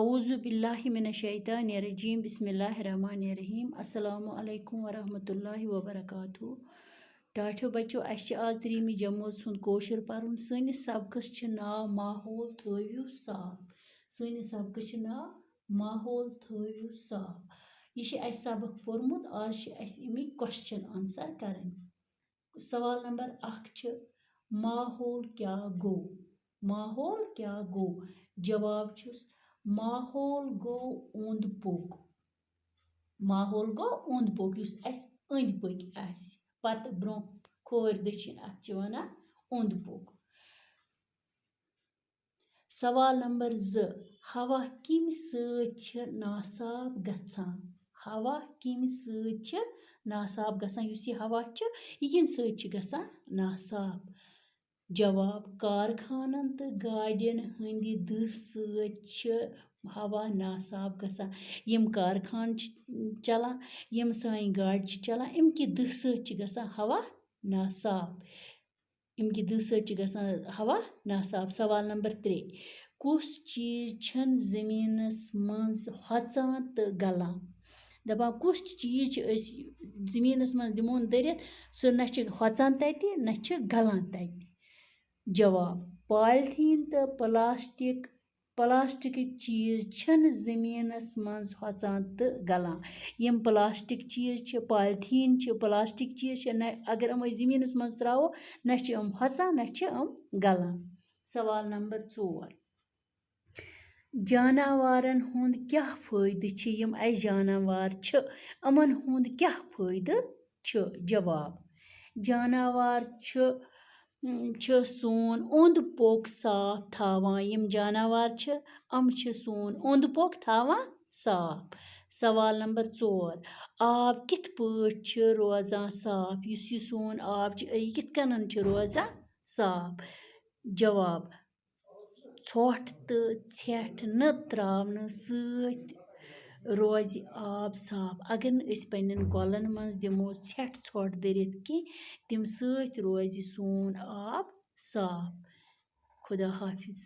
Auzu billahi mineşşeytanirracim. Bismillahirrahmanirrahim. Assalamu alaikum wa rahmatullahi wa barakatuh. ठाठो बच्चो आज त्रीमी जमोज सुन kosher परन सनिस सबकस नाव माहौल थविव साफ सनिस सबकस नाव माहौल थविव साफ यह सबक पोरमुत आज अमिक क्वेश्चन आंसर करन सवाल नंबर 1 माहौल क्या गो माहौल क्या गो जवाब छुस माहौल गो ओंद पोक माहौल गो ओंद पोक युस अस अंद पक आस पत ब्रो खोर दक्षिण अत वनान ओंद पोक सवाल नंबर 2 हवा किम सच नासाब गछान हवा किम सच नासाब गछान युस यह हवा यम सच गछान नासाब जवाब कारखानन तो गाड़ियन हंद दह सच हवा नासाब गछान यम कारखान चलान यम सानी गाड़ी चलान अमकि दह सच गछान हवा नासाब अमकि दह सच गछान हवा नासाब सवाल नंबर 3 कुस चीज छन जमीनस मज हचान तो गलान दपान कुस चीज जमीनस मज दिमोन दरित सो न हचान तति न गलान तति जवाब पॉलिथीन तो प्लास्टिक चीज छन जमीनस मज हचान तो गलान यम प्लास्टिक चीज पॉलिथीन प्लास्टिक चीज न अगर हम जमीनस मज त्रावो न हचान न गलान सवाल नंबर 4 जानवरन हुंद क्या फायदे यम अस जानवर अमन हुंद क्या फायदे जवाब जानवर सोन ओंद पोक साफ थावान यम जानवर सोन ओंद पोक थावान साफ सवाल नंबर 4 आब कित पट रोजान साफ युस यह सोन आब कित कनन रोजान साफ जवाब षोठ तो छठ न त्रावन सत रोज आब साफ अगर न पन्न कलन मज दिमो छठ षोठ दरित कि तम सत रोज सोन आब साफ खुदा हाफिज।